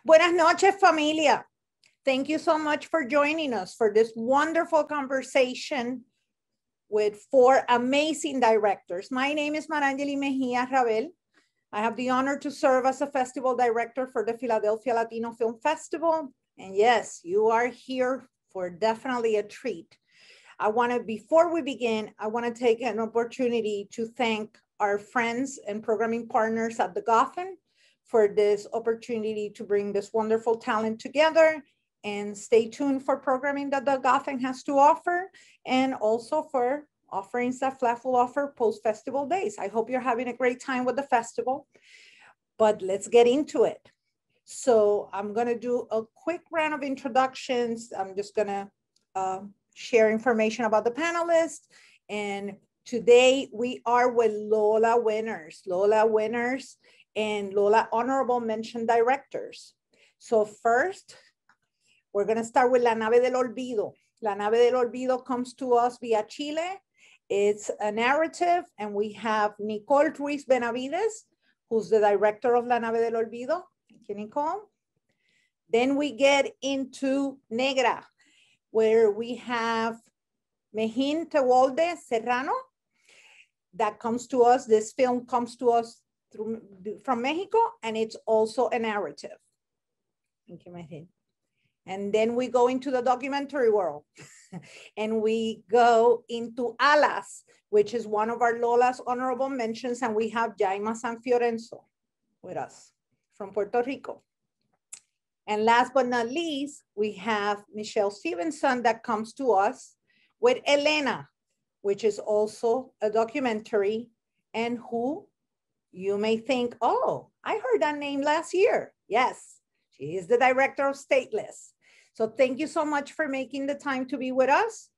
Buenas noches, familia. Thank you so much for joining us for this wonderful conversation with 4 amazing directors. My name is Marangeli Mejia Rabel. I have the honor to serve as a festival director for the Philadelphia Latino Film Festival. And yes, you are here for definitely a treat. Before we begin, I want to take an opportunity to thank our friends and programming partners at the Gotham for this opportunity to bring this wonderful talent together, and stay tuned for programming that the Gotham has to offer, and also for offerings that FLAF will offer post-festival days. I hope you're having a great time with the festival, but let's get into it. So I'm gonna do a quick round of introductions. I'm just gonna share information about the panelists, and today we are with Lola winners. And Lola honorable mention directors. So first, we're gonna start with La Nave del Olvido. La Nave del Olvido comes to us via Chile. It's a narrative, and we have Nicole Ruiz Benavides, who's the director of La Nave del Olvido. Thank you, Nicole. Then we get into Negra, where we have Mehin Tewolde Serrano. That comes to us, this film comes to us from Mexico, and it's also a narrative. Thank you, Mehin. And then we go into the documentary world and we go into Alas, which is one of our Lola's honorable mentions, and we have Jaima San Fiorenzo with us from Puerto Rico. And last but not least, we have Michelle Stevenson that comes to us with Elena, which is also a documentary, and who you may think, oh, I heard that name last year. Yes, she is the director of Stateless. So thank you so much for making the time to be with us.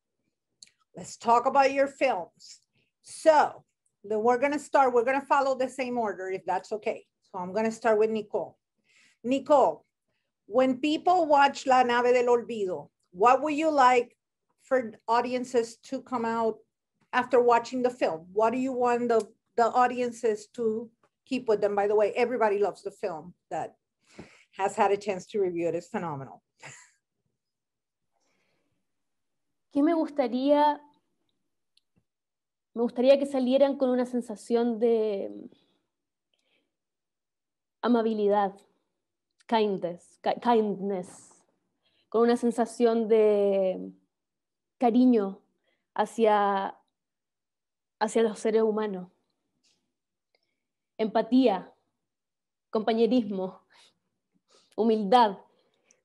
Let's talk about your films. So then we're gonna follow the same order if that's okay. So I'm gonna start with Nicole. Nicole, when people watch La Nave del Olvido, what would you like for audiences to come out after watching the film? What do you want the audiences to keep with them? By the way, everybody loves the film that has had a chance to review it. It's phenomenal. ¿Qué me gustaría? Me gustaría que salieran con una sensación de amabilidad, kindness, con una sensación de cariño hacia los seres humanos. Empatía, compañerismo, humildad.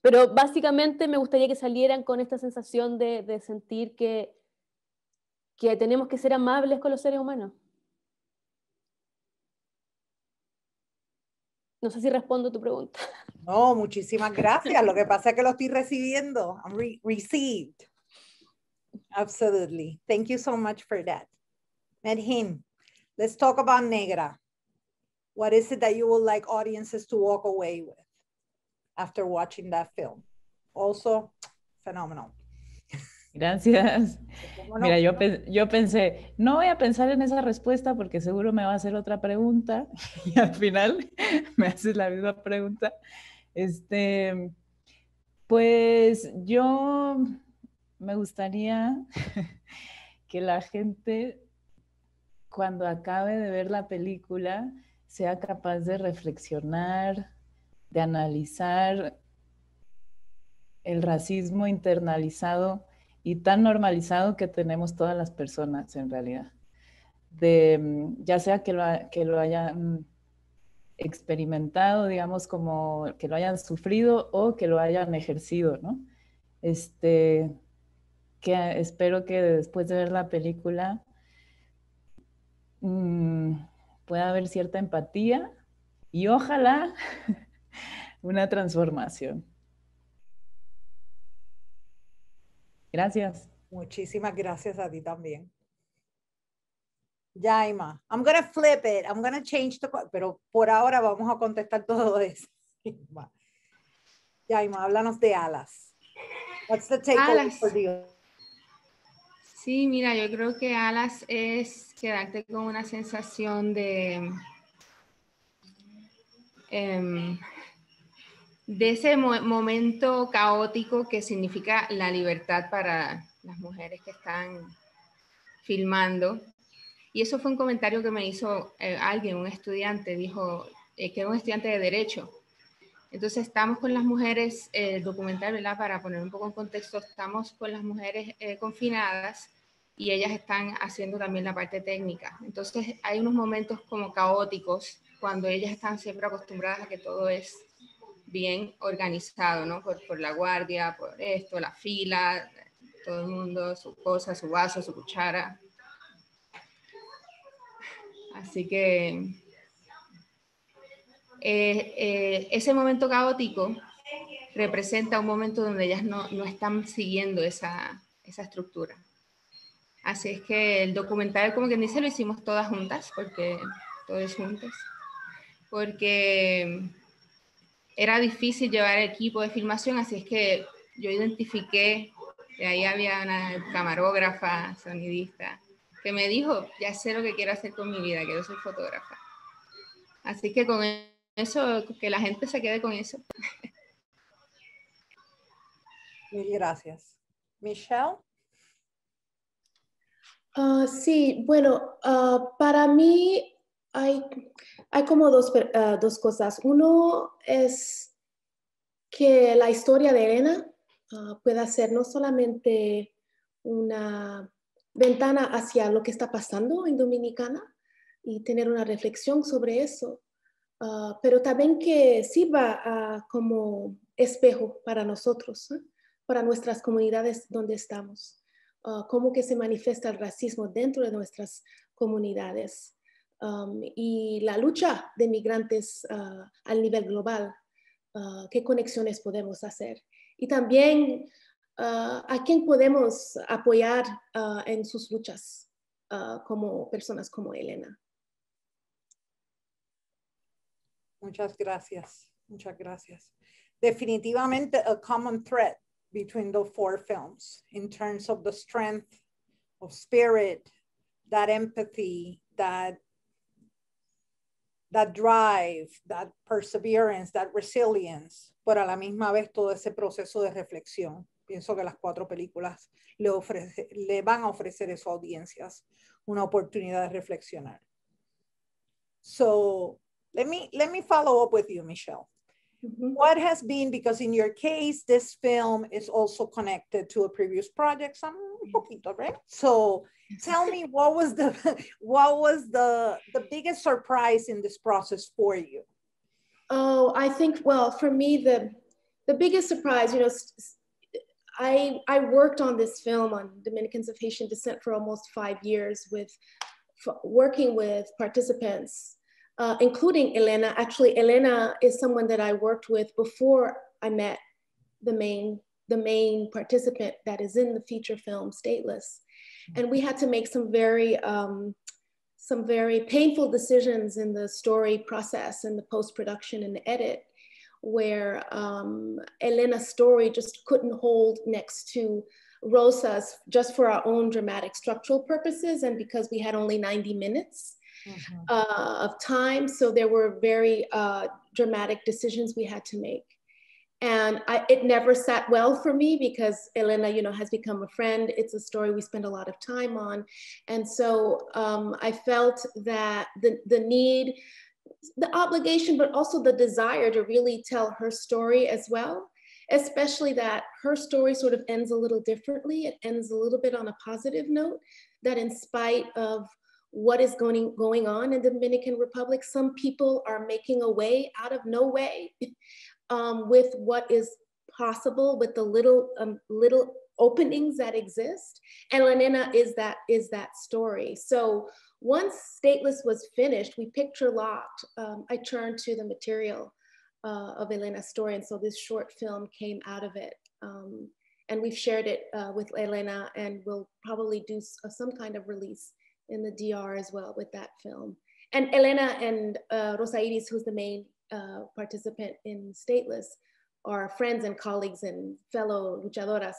Pero básicamente me gustaría que salieran con esta sensación de sentir que tenemos que ser amables con los seres humanos. No sé si respondo a tu pregunta. No, muchísimas gracias. Lo que pasa es que lo estoy recibiendo. I'm received. Absolutely. Thank you so much for that. Medhin, let's talk about Negra. What is it that you would like audiences to walk away with after watching that film? Also, phenomenal. Gracias. Mira, yo pensé, no voy a pensar en esa respuesta porque seguro me va a hacer otra pregunta y al final me haces la misma pregunta. Pues yo me gustaría que la gente, cuando acabe de ver la película, sea capaz de reflexionar, de analizar el racismo internalizado y tan normalizado que tenemos todas las personas en realidad. Ya sea que lo hayan experimentado, digamos, como que lo hayan sufrido o que lo hayan ejercido, ¿no? Que espero que después de ver la película pueda haber cierta empatía y ojalá una transformación. Gracias. Muchísimas gracias a ti también. Jaima, I'm going to flip it. I'm going to change pero por ahora vamos a contestar todo eso. Jaima, háblanos de Alas. What's the takeaway for you? Sí, mira, yo creo que Alas es quedarte con una sensación de de ese momento caótico que significa la libertad para las mujeres que están filmando. Y eso fue un comentario que me hizo alguien, un estudiante, dijo que era un estudiante de Derecho. Entonces estamos con las mujeres, documental, ¿verdad? Para poner un poco en contexto, estamos con las mujeres confinadas y ellas están haciendo también la parte técnica. Entonces hay unos momentos como caóticos cuando ellas están siempre acostumbradas a que todo es bien organizado, ¿no? Por la guardia, por esto, la fila, todo el mundo, su cosa, su vaso, su cuchara. Así que ese momento caótico representa un momento donde ellas no están siguiendo esa estructura. Así es que el documental, como quien dice, lo hicimos todas juntas, porque era difícil llevar equipo de filmación, así es que yo identifiqué, que ahí había una camarógrafa, sonidista, que me dijo, ya sé lo que quiero hacer con mi vida, quiero ser fotógrafa. Así que con eso, que la gente se quede con eso. Mil gracias. Michelle? Sí, bueno, para mí hay como dos cosas. Uno es que la historia de Elena pueda ser no solamente una ventana hacia lo que está pasando en Dominicana y tener una reflexión sobre eso, pero también que sirva como espejo para nosotros, para nuestras comunidades donde estamos. Cómo que se manifiesta el racismo dentro de nuestras comunidades y la lucha de migrantes al nivel global. Qué conexiones podemos hacer. Y también a quién podemos apoyar en sus luchas como personas como Elena. Muchas gracias. Muchas gracias. Definitivamente a common thread between the 4 films in terms of the strength of spirit, that empathy, that drive, that perseverance, that resilience, pero a la misma vez todo ese proceso de reflexión. Pienso que las 4 películas le van a ofrecer a sus audiencias una oportunidad de reflexionar. So let me follow up with you, Michelle. Mm-hmm. What has been, because in your case, this film is also connected to a previous project, some poquito, right? So tell me, what was the biggest surprise in this process for you? Oh, I think, well, for me, the biggest surprise, you know, I worked on this film on Dominicans of Haitian descent for almost 5 years working with participants, including Elena. Actually, Elena is someone that I worked with before I met the main participant that is in the feature film, Stateless. And we had to make some very painful decisions in the story process and the post-production and the edit, where Elena's story just couldn't hold next to Rosa's, just for our own dramatic structural purposes, and because we had only 90 minutes of time. So there were very dramatic decisions we had to make. And it never sat well for me because Elena, you know, has become a friend. It's a story we spend a lot of time on. And so I felt that the need, the obligation, but also the desire to really tell her story as well, especially that her story sort of ends a little differently. It ends a little bit on a positive note, that in spite of what is going on in the Dominican Republic, some people are making a way out of no way with what is possible, with the little openings that exist. And Elena is that story. So once Stateless was finished, we picture locked. I turned to the material of Elena's story. And so this short film came out of it. And we've shared it with Elena, and we'll probably do some kind of release in the DR as well with that film. And Elena and Rosa Iris, who's the main participant in Stateless, are friends and colleagues and fellow luchadoras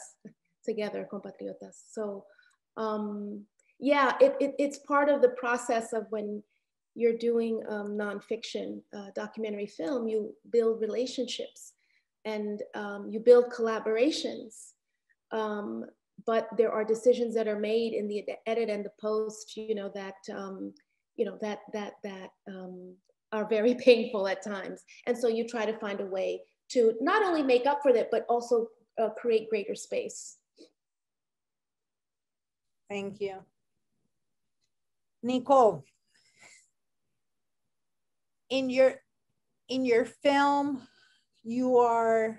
together, compatriotas. So yeah, it's part of the process of when you're doing nonfiction documentary film, you build relationships and you build collaborations. But there are decisions that are made in the edit and the post, that are very painful at times. And so you try to find a way to not only make up for that, but also create greater space. Thank you. Nicole, in your film, you are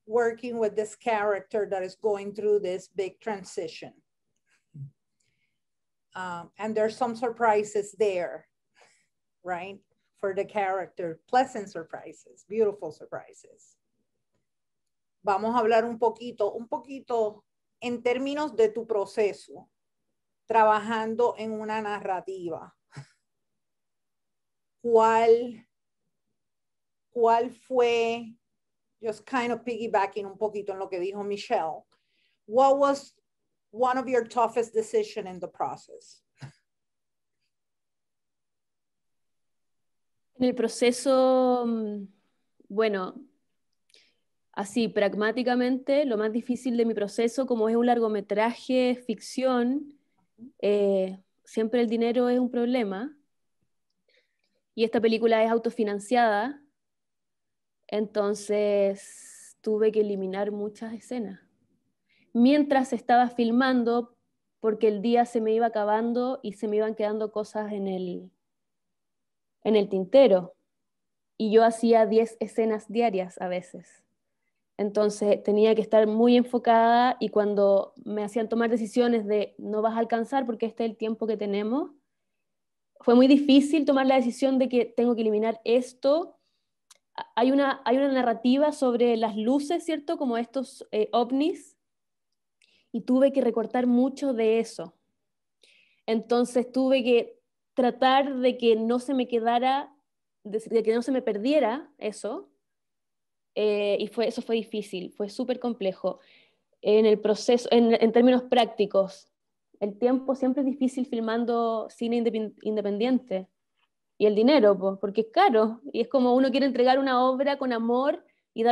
working with this character that is going through this big transition. And there's some surprises there, right? For the character, pleasant surprises, beautiful surprises. Vamos a hablar un poquito en términos de tu proceso, trabajando en una narrativa. ¿Cuál fue, just kind of piggybacking un poquito en lo que dijo Michelle, what was one of your toughest decisions in the process? En el proceso, bueno, así pragmáticamente, lo más difícil de mi proceso, como es un largometraje, ficción, siempre el dinero es un problema. Y esta película es autofinanciada, entonces tuve que eliminar muchas escenas. Mientras estaba filmando, porque el día se me iba acabando y se me iban quedando cosas en el tintero. Y yo hacía 10 escenas diarias a veces. Entonces tenía que estar muy enfocada, y cuando me hacían tomar decisiones de no vas a alcanzar porque este es el tiempo que tenemos, fue muy difícil tomar la decisión de que tengo que eliminar esto. Hay una narrativa sobre las luces, ¿cierto? Como estos ovnis, y tuve que recortar mucho de eso. Entonces tuve que tratar de que no se me quedara, de que no se me perdiera eso, y eso fue difícil, fue súper complejo. En el proceso, en términos prácticos, el tiempo siempre es difícil filmando cine independiente. Y el dinero, porque es caro, y es como uno quiere entregar una obra con amor y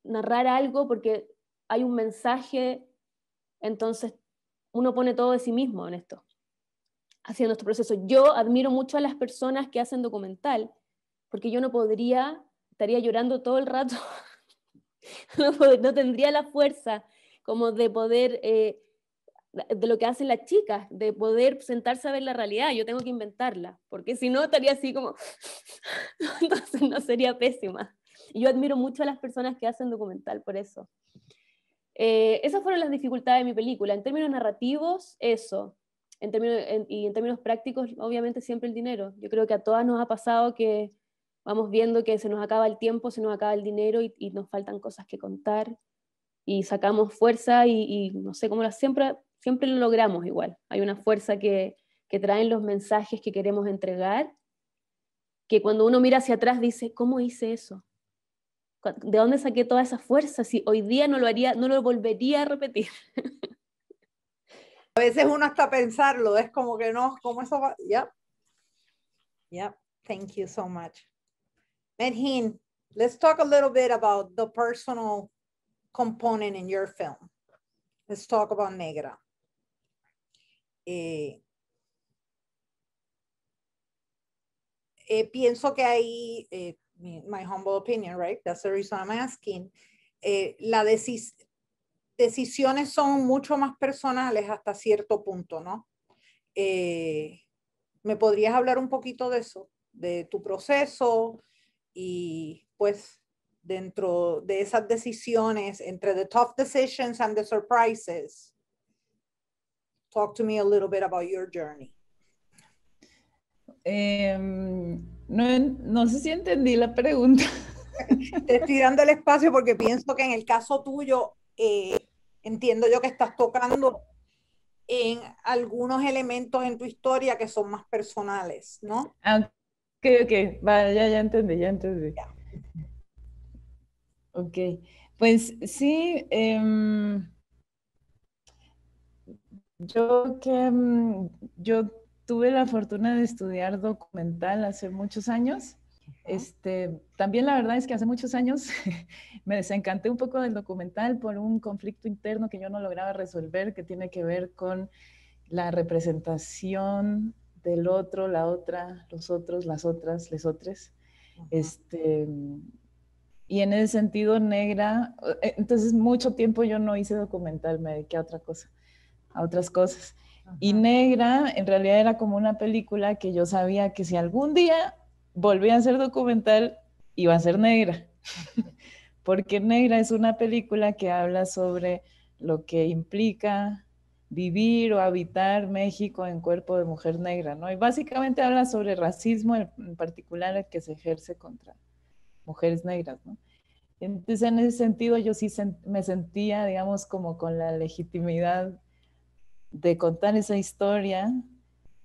narrar algo porque hay un mensaje, entonces uno pone todo de sí mismo en esto, haciendo este proceso. Yo admiro mucho a las personas que hacen documental, porque yo no podría, estaría llorando todo el rato, no tendría la fuerza como de poder... de lo que hacen las chicas, de poder sentarse a ver la realidad. Yo tengo que inventarla, porque si no estaría así como, entonces no, sería pésima. Y yo admiro mucho a las personas que hacen documental por eso. Esas fueron las dificultades de mi película. En términos narrativos, eso. Y en términos prácticos, obviamente siempre el dinero. Yo creo que a todas nos ha pasado que vamos viendo que se nos acaba el tiempo, se nos acaba el dinero y nos faltan cosas que contar, y sacamos fuerza y no sé cómo siempre lo logramos igual. Hay una fuerza que traen los mensajes que queremos entregar, que cuando uno mira hacia atrás dice, ¿cómo hice eso? ¿De dónde saqué toda esa fuerza? Si hoy día no lo haría, no lo volvería a repetir. A veces uno hasta pensarlo, es como que no, ¿cómo eso va? Yep. Thank you so much. Medhin, let's talk a little bit about the personal component in your film. Let's talk about Negra. Pienso que ahí, my humble opinion, right? That's the reason I'm asking. Decisiones son mucho más personales hasta cierto punto, ¿no? ¿Me podrías hablar un poquito de eso? De tu proceso y pues dentro de esas decisiones, entre the tough decisions and the surprises. Talk to me a little bit about your journey. No sé si entendí la pregunta. Te estoy dando el espacio porque pienso que en el caso tuyo, entiendo yo que estás tocando en algunos elementos en tu historia que son más personales, ¿no? Ok, vale, ya entendí. Yeah. Ok, pues sí, yo tuve la fortuna de estudiar documental hace muchos años, También la verdad es que hace muchos años me desencanté un poco del documental por un conflicto interno que yo no lograba resolver, que tiene que ver con la representación del otro, la otra, los otros, las otras, les otros. Y en ese sentido, Negra, entonces mucho tiempo yo no hice documental, me dediqué a otra cosa, a otras cosas. Y Negra en realidad era como una película que yo sabía que si algún día volvía a ser documental, iba a ser Negra. Porque Negra es una película que habla sobre lo que implica vivir o habitar México en cuerpo de mujer negra, ¿no? Y básicamente habla sobre racismo, en particular el que se ejerce contra mujeres negras, ¿no? Entonces, en ese sentido, yo sí me sentía, digamos, como con la legitimidad de contar esa historia,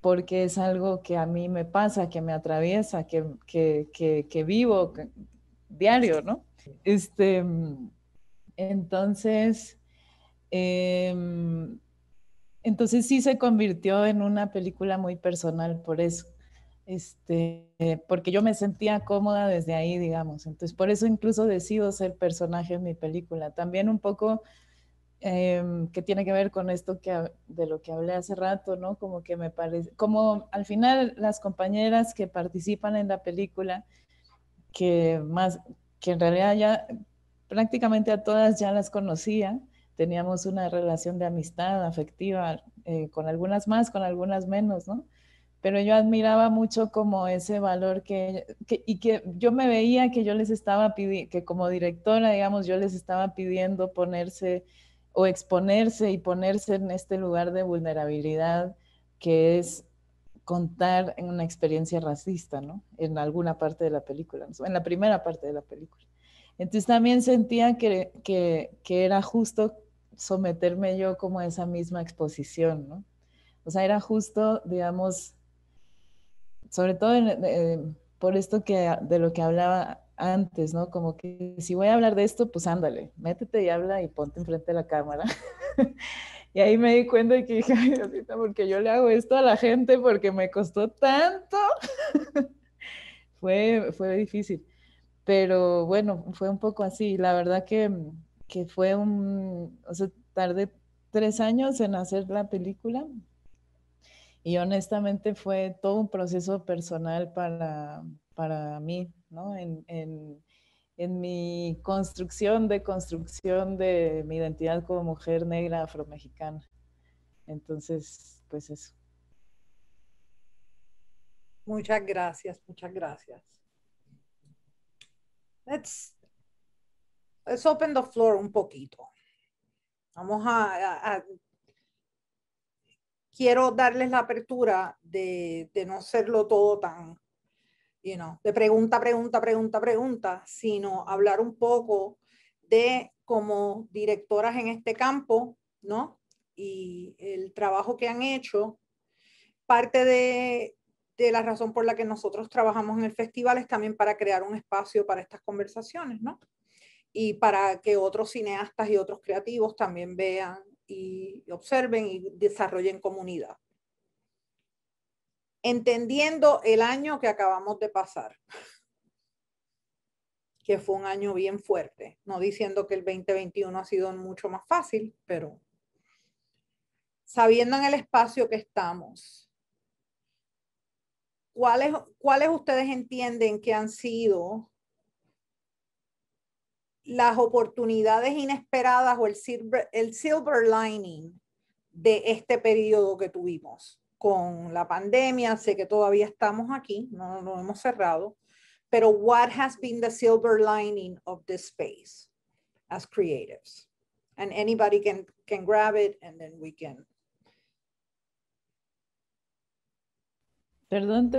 porque es algo que a mí me pasa, que me atraviesa, que vivo diario, ¿no? Entonces, entonces sí se convirtió en una película muy personal por eso. Porque yo me sentía cómoda desde ahí, digamos. Entonces, por eso incluso decido ser personaje en mi película. También un poco que tiene que ver con esto de lo que hablé hace rato, ¿no? Como que me parece, como al final las compañeras que participan en la película, que en realidad ya prácticamente a todas ya las conocía, teníamos una relación de amistad afectiva, con algunas más, con algunas menos, ¿no? Pero yo admiraba mucho como ese valor y que yo me veía que yo les estaba pidiendo, que como directora, digamos, yo les estaba pidiendo ponerse o exponerse y ponerse en este lugar de vulnerabilidad que es contar en una experiencia racista, ¿no? En alguna parte de la película, ¿no? En la primera parte de la película. Entonces también sentía que era justo someterme yo como a esa misma exposición, ¿no? O sea, era justo, digamos, sobre todo por esto de lo que hablaba antes, ¿no? Como que si voy a hablar de esto, pues ándale, métete y habla y ponte enfrente de la cámara. Y ahí me di cuenta de que dije, ay, Diosita, porque yo le hago esto a la gente porque me costó tanto. Fue difícil. Pero bueno, fue un poco así. La verdad que fue o sea, tardé 3 años en hacer la película y honestamente fue todo un proceso personal para mí, ¿no? En mi construcción de mi identidad como mujer negra afromexicana. Entonces, pues eso. Muchas gracias, muchas gracias. Let's open the floor un poquito. Vamos quiero darles la apertura de no serlo todo tan, de pregunta, sino hablar un poco de como directoras en este campo, ¿no? Y el trabajo que han hecho. Parte de la razón por la que nosotros trabajamos en el festival es también para crear un espacio para estas conversaciones, ¿no? Y para que otros cineastas y otros creativos también vean y observen y desarrollen comunidad. Entendiendo el año que acabamos de pasar, que fue un año bien fuerte, no diciendo que el 2021 ha sido mucho más fácil, pero sabiendo en el espacio que estamos, ¿cuáles ustedes entienden que han sido las oportunidades inesperadas o el silver lining de este periodo que tuvimos con la pandemia? Sé que todavía estamos aquí, no lo hemos cerrado, pero what has been the silver lining of this space as creatives? And anybody can grab it and then we can. Perdón,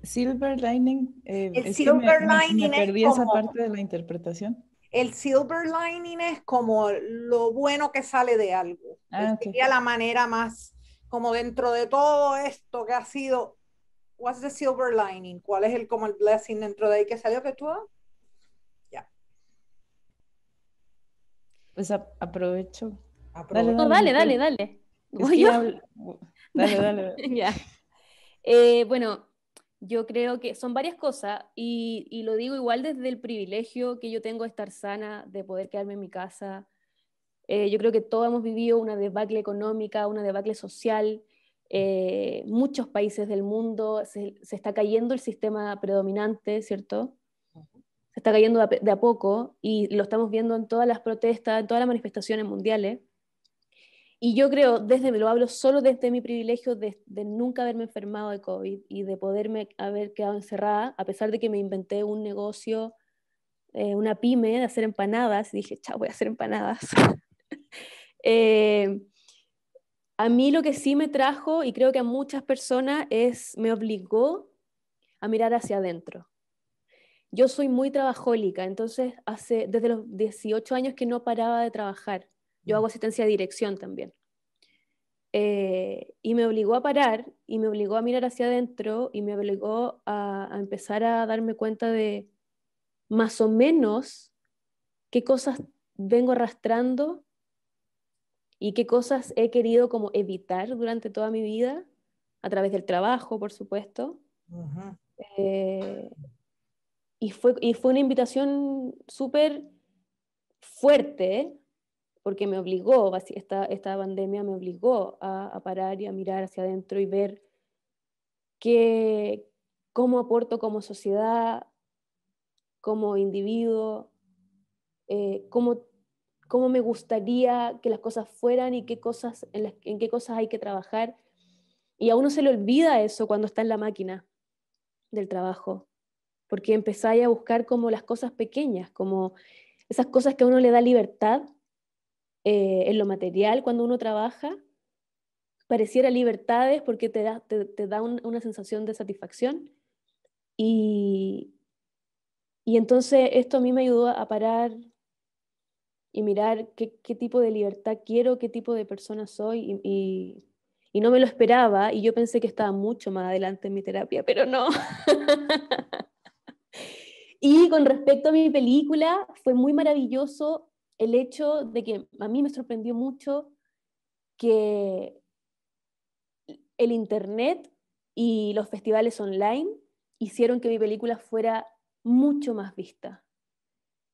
silver lining. El silver lining me perdí es esa como, parte de la interpretación. el silver lining es como lo bueno que sale de algo. Sería la manera más, como dentro de todo esto que ha sido, what's the silver lining? ¿Cuál es como el blessing dentro de ahí que salió que tú? Ya. Pues aprovecho. No, dale. Es que dale. Ya. Bueno, Yo creo que son varias cosas y lo digo igual desde el privilegio que yo tengo de estar sana, de poder quedarme en mi casa. Yo creo que todos hemos vivido una debacle económica, una debacle social. Muchos países del mundo se está cayendo el sistema predominante, ¿cierto? Se está cayendo de a poco y lo estamos viendo en todas las protestas, en todas las manifestaciones mundiales. Y yo creo, lo hablo solo desde mi privilegio de nunca haberme enfermado de COVID y de poderme haber quedado encerrada, a pesar de que me inventé un negocio, una pyme de hacer empanadas, y dije, chao, voy a hacer empanadas. A mí lo que sí me trajo, y creo que a muchas personas, me obligó a mirar hacia adentro. Yo soy muy trabajólica, entonces desde los 18 años que no paraba de trabajar. Yo hago asistencia de dirección también. Y me obligó a parar, y me obligó a mirar hacia adentro, y me obligó a empezar a darme cuenta de más o menos qué cosas vengo arrastrando y qué cosas he querido como evitar durante toda mi vida, a través del trabajo, por supuesto. Y fue una invitación súper fuerte, porque me obligó, esta pandemia me obligó a parar y a mirar hacia adentro y ver cómo aporto como sociedad, como individuo, cómo me gustaría que las cosas fueran y en qué cosas hay que trabajar. Y a uno se le olvida eso cuando está en la máquina del trabajo, porque empezáis a buscar como las cosas pequeñas, como esas cosas que a uno le da libertad en lo material cuando uno trabaja, pareciera libertades porque te da una sensación de satisfacción. Y entonces esto a mí me ayudó a parar y mirar qué tipo de libertad quiero, qué tipo de persona soy, y no me lo esperaba, y yo pensé que estaba mucho más adelante en mi terapia, pero no. Y con respecto a mi película, fue muy maravilloso el hecho de que a mí me sorprendió mucho que el internet y los festivales online hicieron que mi película fuera mucho más vista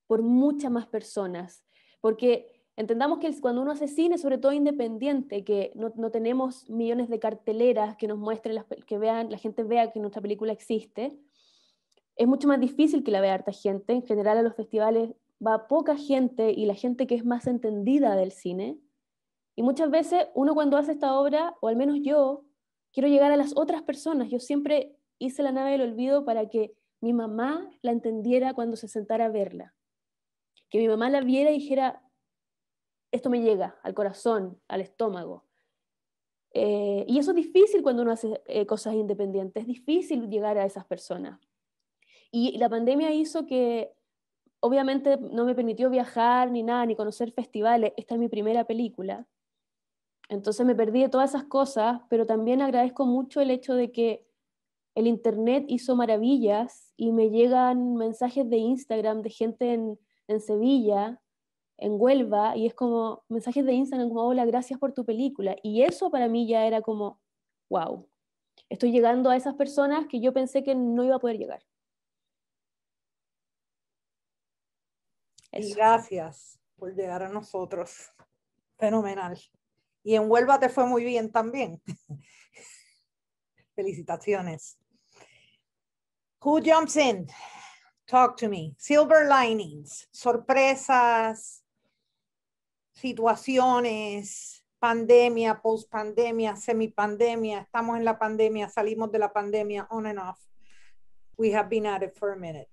por muchas más personas, porque entendamos que cuando uno hace cine, sobre todo independiente, que no tenemos millones de carteleras que nos muestren, la gente vea que nuestra película existe, es mucho más difícil que la vea harta gente. En general a los festivales va poca gente, y la gente que es más entendida del cine, y muchas veces uno cuando hace esta obra, o al menos yo, quiero llegar a las otras personas. Yo siempre hice La nave del olvido para que mi mamá la entendiera cuando se sentara a verla, que mi mamá la viera y dijera, esto me llega al corazón, al estómago. Y eso es difícil cuando uno hace cosas independientes, es difícil llegar a esas personas. Y la pandemia hizo que, obviamente, no me permitió viajar ni nada, ni conocer festivales. Esta es mi primera película. Entonces me perdí de todas esas cosas, pero también agradezco mucho el hecho de que el internet hizo maravillas y me llegan mensajes de Instagram de gente en Sevilla, en Huelva, y es como mensajes de Instagram como, hola, gracias por tu película. Y eso para mí ya era como, wow, estoy llegando a esas personas que yo pensé que no iba a poder llegar. Y Eso. gracias por llegar a nosotros. Fenomenal. Y en Huelva te fue muy bien también. Felicitaciones. Who jumps in? Talk to me. Silver linings, sorpresas, situaciones, pandemia, post-pandemia, semipandemia, estamos en la pandemia, salimos de la pandemia, on and off. We have been at it for a minute.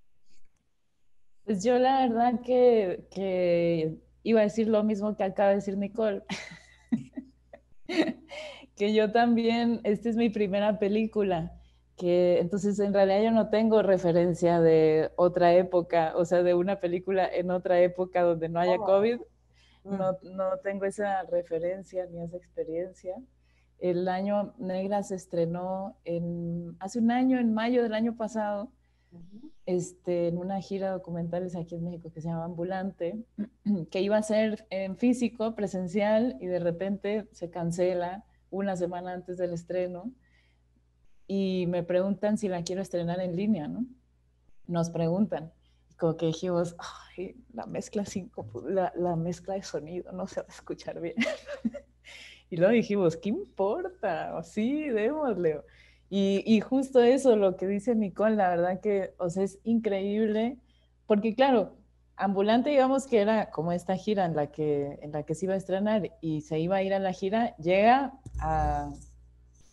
Pues yo la verdad que iba a decir lo mismo que acaba de decir Nicole. Que yo también, esta es mi primera película, que entonces en realidad yo no tengo referencia de otra época, o sea, de una película en otra época donde no haya COVID. No tengo esa referencia ni esa experiencia. El año Negra se estrenó hace un año, en mayo del año pasado, en una gira de documentales aquí en México que se llama Ambulante, que iba a ser en físico, presencial, y de repente se cancela una semana antes del estreno. y me preguntan si la quiero estrenar en línea, ¿no? Nos preguntan. Como que dijimos, ay, la mezcla de sonido no se va a escuchar bien. Y luego dijimos, ¿qué importa? Sí, démosle. Y justo eso, lo que dice Nicole, la verdad que, o sea, es increíble, porque claro, Ambulante, digamos que era como esta gira en la que se iba a estrenar y se iba a ir a la gira, llega a,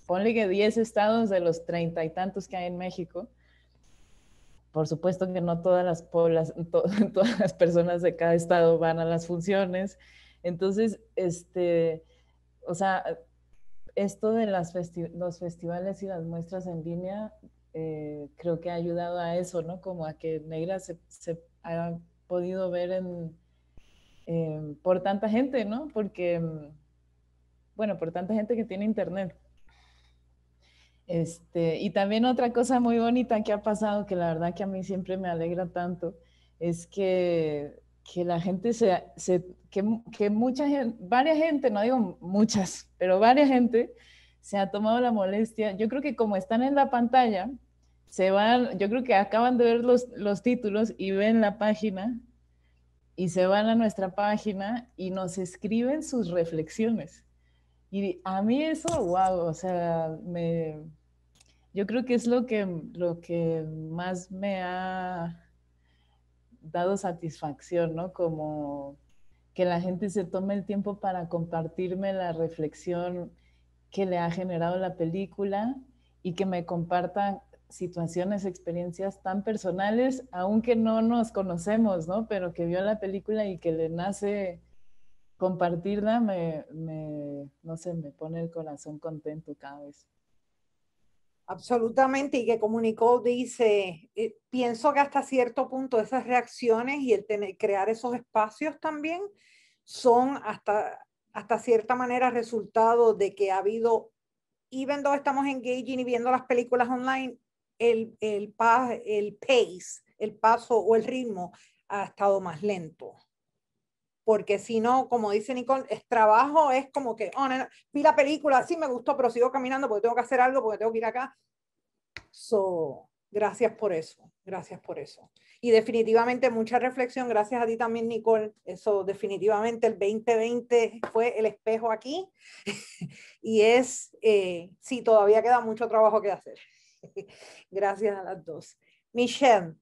ponle que 10 estados de los 30 y tantos que hay en México. Por supuesto que no todas todas las personas de cada estado van a las funciones. Entonces, o sea, esto de los festivales y las muestras en línea, creo que ha ayudado a eso, ¿no? Como a que Negra se ha podido ver por tanta gente, ¿no? Porque, bueno, por tanta gente que tiene internet. Y también otra cosa muy bonita que ha pasado, que la verdad que a mí siempre me alegra tanto, es que la gente que mucha gente, varias gente, no digo muchas, pero varias gente se ha tomado la molestia. Yo creo que como están en la pantalla, yo creo que acaban de ver los títulos y ven la página y se van a nuestra página y nos escriben sus reflexiones. Y a mí eso, wow, o sea, yo creo que es lo que más me ha dado satisfacción, ¿no? Como que la gente se tome el tiempo para compartirme la reflexión que le ha generado la película y que me compartan situaciones, experiencias tan personales, aunque no nos conocemos, ¿no? Pero que vio la película y que le nace compartirla, no sé, me pone el corazón contento cada vez. Absolutamente, y que como Nicole dice, pienso que hasta cierto punto esas reacciones y el crear esos espacios también son hasta cierta manera resultado de que ha habido, even though estamos engaging y viendo las películas online, el pace, el paso o el ritmo ha estado más lento. Porque si no, como dice Nicole, es trabajo, es como que, oh, no, vi la película, sí me gustó, pero sigo caminando porque tengo que hacer algo, porque tengo que ir acá. Gracias por eso, gracias por eso. Y definitivamente mucha reflexión, gracias a ti también, Nicole. Eso definitivamente el 2020 fue el espejo aquí y sí, todavía queda mucho trabajo que hacer. Gracias a las dos. Michelle.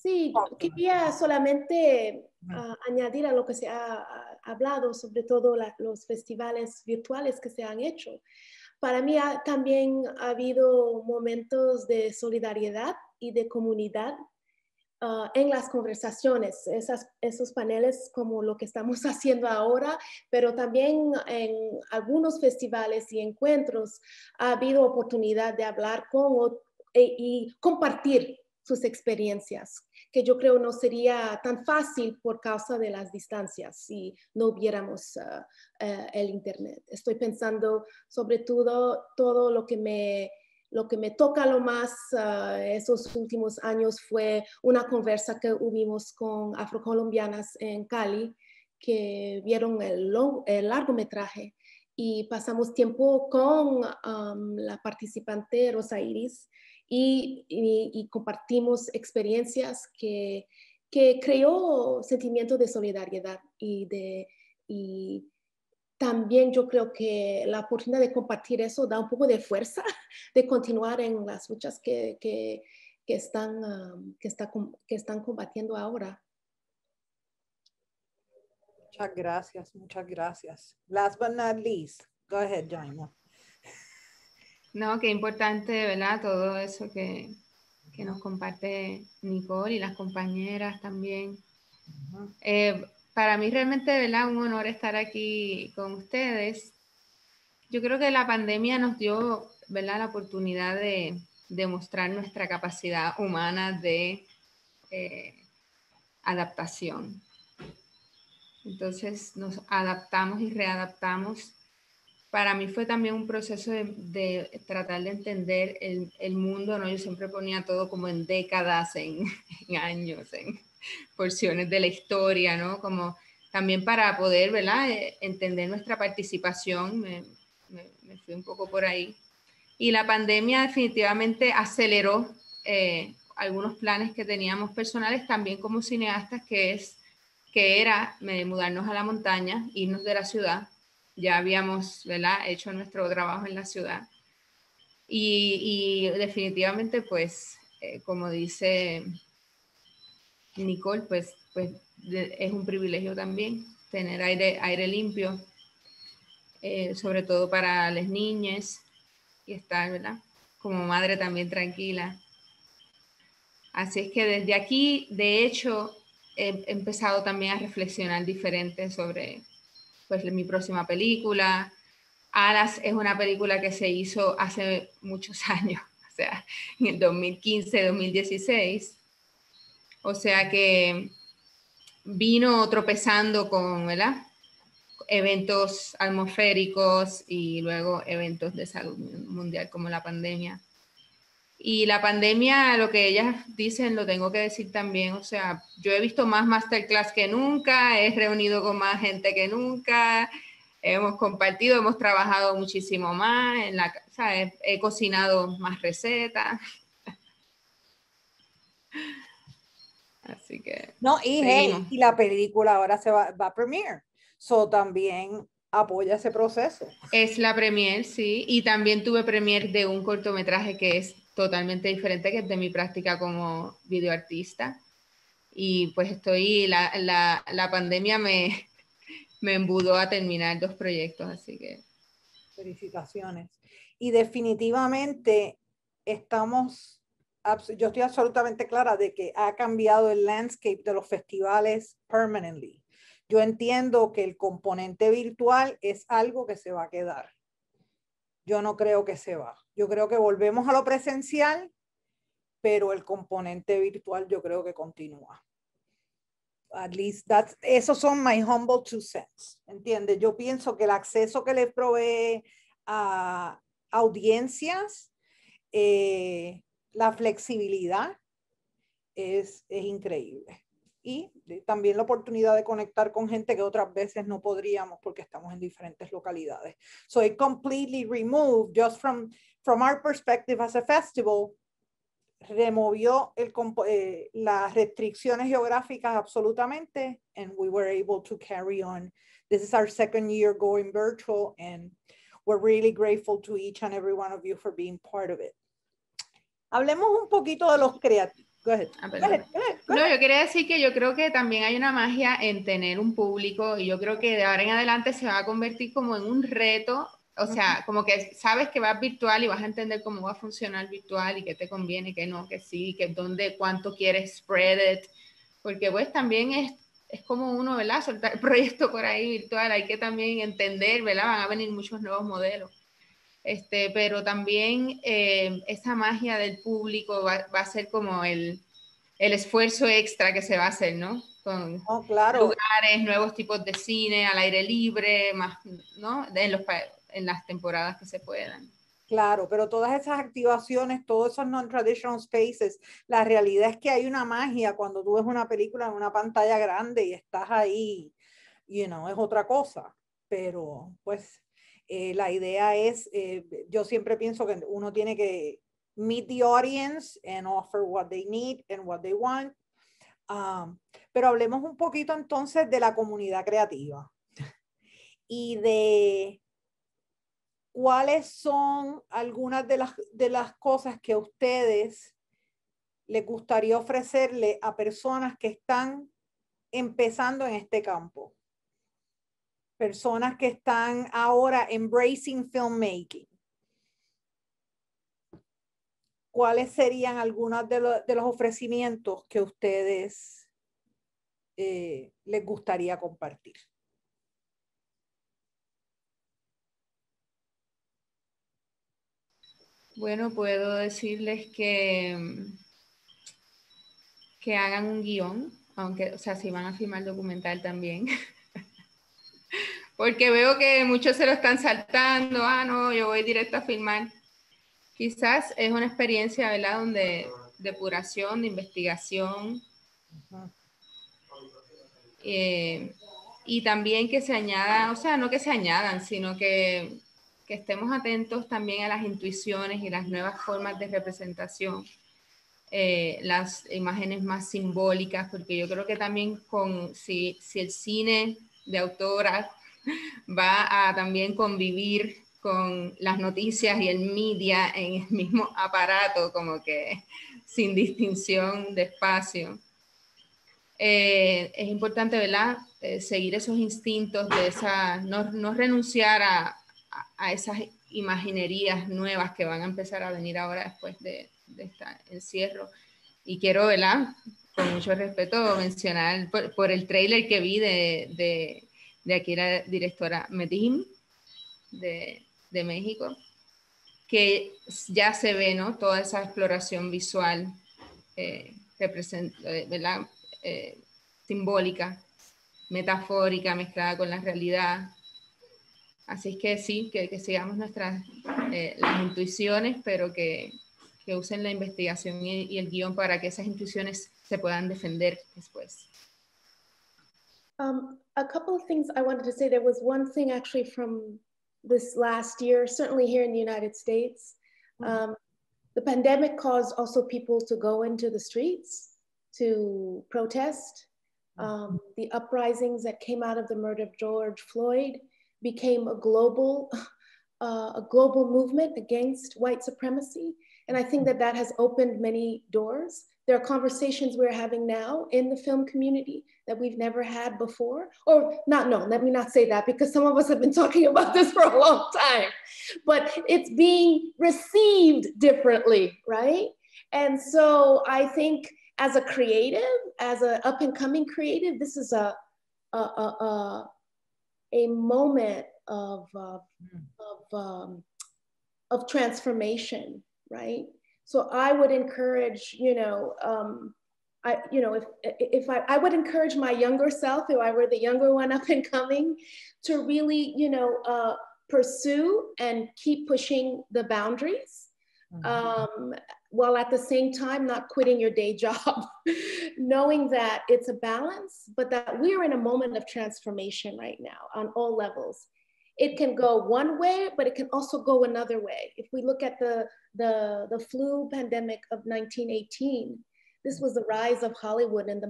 Sí, quería solamente añadir a lo que se ha hablado, sobre todo los festivales virtuales que se han hecho. Para mí también ha habido momentos de solidaridad y de comunidad en las conversaciones, esos paneles como lo que estamos haciendo ahora, pero también en algunos festivales y encuentros ha habido oportunidad de hablar y compartir sus experiencias, que yo creo no sería tan fácil por causa de las distancias si no hubiéramos el internet. Estoy pensando sobre todo lo que me toca lo más esos últimos años fue una conversa que hubimos con afrocolombianas en Cali que vieron el largometraje y pasamos tiempo con la participante Rosa Iris y compartimos experiencias que creó sentimiento de solidaridad y también yo creo que la oportunidad de compartir eso da un poco de fuerza de continuar en las luchas que están combatiendo ahora. Muchas gracias, muchas gracias. Last but not least, go ahead, Jaima. No, qué importante, ¿verdad? Todo eso que nos comparte Nicole y las compañeras también. Para mí realmente, ¿verdad? Un honor estar aquí con ustedes. Yo creo que la pandemia nos dio, ¿verdad? La oportunidad de demostrar nuestra capacidad humana de adaptación. Entonces nos adaptamos y readaptamos. Para mí fue también un proceso de tratar de entender el mundo, ¿no? Yo siempre ponía todo como en décadas, en años, en porciones de la historia, ¿no? Como también para poder, ¿verdad? Entender nuestra participación, me fui un poco por ahí. Y la pandemia definitivamente aceleró algunos planes que teníamos personales, también como cineastas, que era mudarnos a la montaña, irnos de la ciudad. Ya habíamos, ¿verdad?, hecho nuestro trabajo en la ciudad. Y definitivamente, pues, como dice Nicole, pues es un privilegio también tener aire limpio, sobre todo para las niñas, y estar, ¿verdad?, como madre también tranquila. Así es que desde aquí, de hecho, he empezado también a reflexionar diferente sobre, pues, mi próxima película. Alas es una película que se hizo hace muchos años, o sea, en el 2015, 2016. O sea que vino tropezando con, ¿verdad?, eventos atmosféricos y luego eventos de salud mundial como la pandemia. Y la pandemia, lo que ellas dicen, lo tengo que decir también, o sea, yo he visto más masterclass que nunca, he reunido con más gente que nunca, hemos compartido, hemos trabajado muchísimo más, o sea, he cocinado más recetas. Así que no, y hey, y la película ahora va a premiere, so también apoya ese proceso. Es la premiere, sí, y también tuve premiere de un cortometraje que es totalmente diferente, que es de mi práctica como videoartista. Y pues la pandemia me embudó a terminar 2 proyectos, así que... Felicitaciones. Y definitivamente yo estoy absolutamente clara de que ha cambiado el landscape de los festivales permanently. Yo entiendo que el componente virtual es algo que se va a quedar. Yo no creo que se va. Yo creo que volvemos a lo presencial, pero el componente virtual yo creo que continúa. At least esos son my humble 2 cents, ¿entiendes? Yo pienso que el acceso que les provee a audiencias, la flexibilidad es increíble. Y también la oportunidad de conectar con gente que otras veces no podríamos porque estamos en diferentes localidades. So it completely removed, just from our perspective as a festival, removió las restricciones geográficas absolutamente, and we were able to carry on. This is our 2nd year going virtual, and we're really grateful to each and every one of you for being part of it. Hablemos un poquito de los creativos. Go ahead. Go ahead. No, yo quería decir que yo creo que también hay una magia en tener un público, y yo creo que de ahora en adelante se va a convertir como en un reto. O sea, como que sabes que vas virtual y vas a entender cómo va a funcionar virtual y qué te conviene, qué no, que sí, que dónde, cuánto quieres spread it. Porque pues también es como uno, ¿verdad?, soltar el proyecto por ahí virtual. Hay que también entender, ¿verdad? Van a venir muchos nuevos modelos. Pero también esa magia del público va a ser como el esfuerzo extra que se va a hacer, ¿no? Con claro, lugares, nuevos tipos de cine, al aire libre, más, ¿no?, en las temporadas que se puedan. Claro, pero todas esas activaciones, todos esos non-traditional spaces, la realidad es que hay una magia cuando tú ves una película en una pantalla grande y estás ahí, es otra cosa. Pero pues la idea es, yo siempre pienso que uno tiene que meet the audience and offer what they need and what they want. Pero hablemos un poquito entonces de la comunidad creativa y de cuáles son algunas de las cosas que a ustedes les gustaría ofrecerle a personas que están empezando en este campo. Personas que están ahora embracing filmmaking. ¿Cuáles serían algunos de los ofrecimientos que a ustedes les gustaría compartir? Bueno, puedo decirles que hagan un guión, aunque, o sea, si van a filmar documental también. Porque veo que muchos se lo están saltando, no, yo voy directo a filmar. Quizás es una experiencia, ¿verdad?, donde depuración, de investigación. Y también que se añada, o sea, no que se añadan, sino que que estemos atentos también a las intuiciones y las nuevas formas de representación, las imágenes más simbólicas, porque yo creo que también si el cine de autora va a también convivir con las noticias y el media en el mismo aparato, como que sin distinción de espacio. Es importante, ¿verdad? Seguir esos instintos de no renunciar a esas imaginerías nuevas que van a empezar a venir ahora después de este encierro. Y quiero, ¿verdad?, con mucho respeto, mencionar por el tráiler que vi de aquí la directora Medellín de México, que ya se ve, ¿no?, toda esa exploración visual, ¿verdad?, simbólica, metafórica, mezclada con la realidad. Así es que sí, que sigamos las intuiciones, pero que usen la investigación y el guión para que esas intuiciones se puedan defender después. A couple of things I wanted to say. There was one thing actually from this last year, certainly here in the United States. The pandemic caused also people to go into the streets to protest. The uprisings that came out of the murder of George Floyd became a global movement against white supremacy. And I think that has opened many doors. There are conversations we're having now in the film community that we've never had before. Let me not say that, because some of us have been talking about this for a long time, but it's being received differently, right? And so I think as a creative, as an up and coming creative, this is a moment of transformation, right? So I would encourage, I would encourage my younger self, if I were the younger one up and coming, to really, pursue and keep pushing the boundaries, while at the same time not quitting your day job, knowing that it's a balance, but that we're in a moment of transformation right now on all levels. It can go one way, but it can also go another way. If we look at the flu pandemic of 1918, this was the rise of Hollywood and the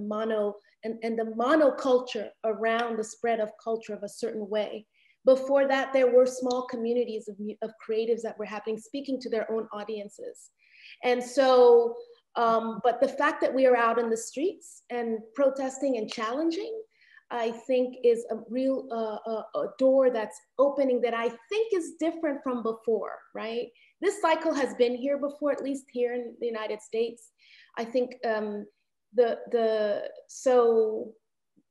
monoculture around the spread of culture of a certain way. Before that, there were small communities of creatives that were happening, speaking to their own audiences. And so, but the fact that we are out in the streets and protesting and challenging, I think is a real a door that's opening that I think is different from before, right? This cycle has been here before, at least here in the United States. I think so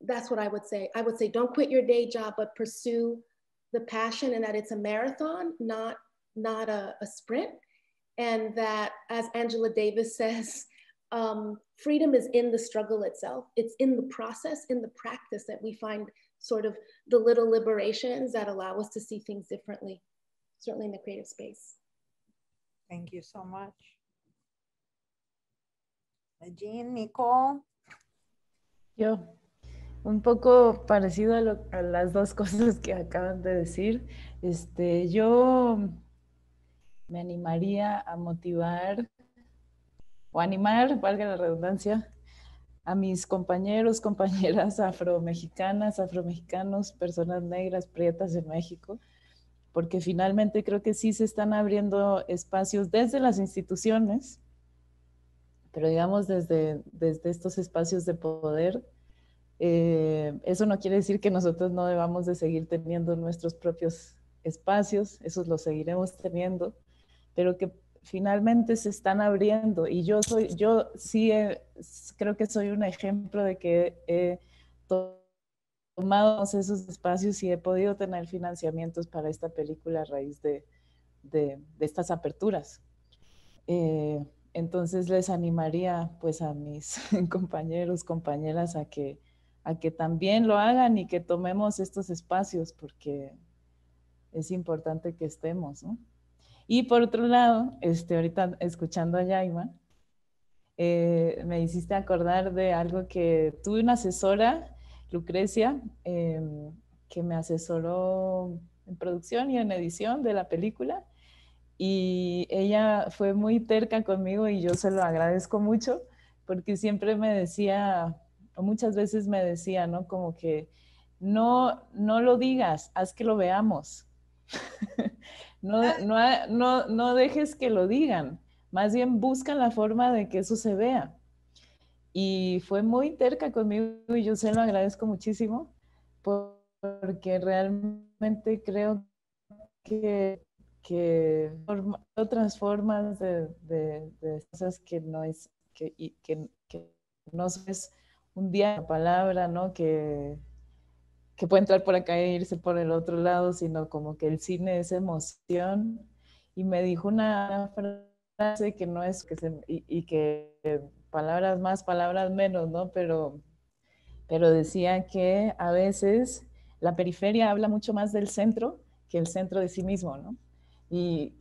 that's what I would say. I would say don't quit your day job, but pursue the passion, and that it's a marathon, not a sprint. And that, as Angela Davis says, freedom is in the struggle itself. It's in the process, in the practice, that we find sort of the little liberations that allow us to see things differently, certainly in the creative space. Thank you so much. Jean, Nicole. Yo, un poco parecido a las dos cosas que acaban de decir. Yo me animaría a motivar o animar, valga la redundancia, a mis compañeros, compañeras afromexicanas, afromexicanos, personas negras, prietas de México, porque finalmente creo que sí se están abriendo espacios desde las instituciones, pero digamos desde estos espacios de poder. Eso no quiere decir que nosotros no debamos de seguir teniendo nuestros propios espacios, esos los seguiremos teniendo, pero que finalmente se están abriendo. Y yo sí creo que soy un ejemplo de que he tomado esos espacios y he podido tener financiamientos para esta película a raíz de estas aperturas. Entonces les animaría pues a mis compañeros, compañeras a que también lo hagan y que tomemos estos espacios, porque es importante que estemos, ¿no? Y por otro lado, ahorita escuchando a Yaima, me hiciste acordar de algo que tuve una asesora, Lucrecia, que me asesoró producción y en edición de la película. Y ella fue muy terca conmigo y yo se lo agradezco mucho porque siempre me decía, o muchas veces me decía, ¿no? Como que no lo digas, haz que lo veamos. No dejes que lo digan, más bien busca la forma de que eso se vea. Y fue muy terca conmigo y yo se lo agradezco muchísimo porque realmente creo que otras formas de cosas que no es, que no es un día la palabra, ¿no? Que puede entrar por acá e irse por el otro lado, sino como que el cine es emoción. Y me dijo una frase que no es, y que palabras más, palabras menos, ¿no? Pero decía que a veces la periferia habla mucho más del centro que el centro de sí mismo, ¿no? Y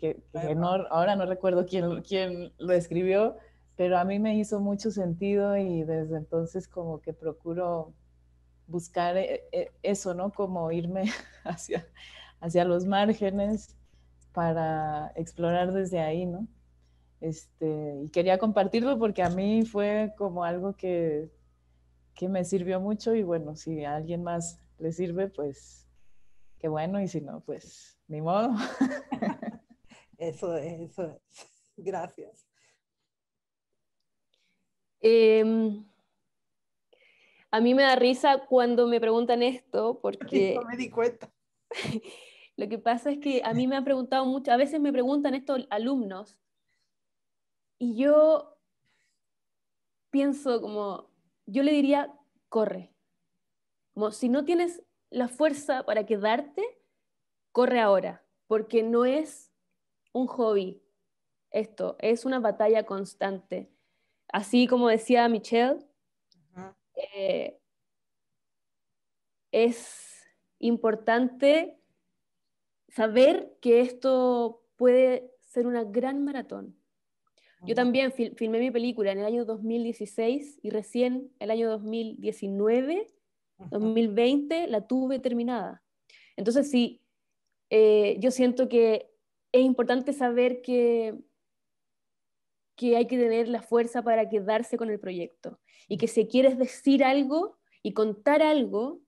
ahora no recuerdo quién lo escribió, pero a mí me hizo mucho sentido y desde entonces como que procuro buscar eso, ¿no? Como irme hacia los márgenes para explorar desde ahí, ¿no? Y quería compartirlo porque a mí fue como algo que me sirvió mucho y bueno, si a alguien más le sirve, pues qué bueno, y si no, pues ni modo. Eso es. Gracias. A mí me da risa cuando me preguntan esto, porque No me di cuenta. lo que pasa es que a mí me han preguntado mucho, a veces me preguntan esto alumnos, y yo pienso como, yo le diría, corre. Como si no tienes la fuerza para quedarte, corre ahora, porque no es un hobby esto, es una batalla constante. Así como decía Michelle, es importante saber que esto puede ser una gran maratón. Yo también filmé mi película en el año 2016 y recién el año 2019, 2020 la tuve terminada. Entonces sí, yo siento que es importante saber que hay que tener la fuerza para quedarse con el proyecto y que si quieres decir algo y contar algo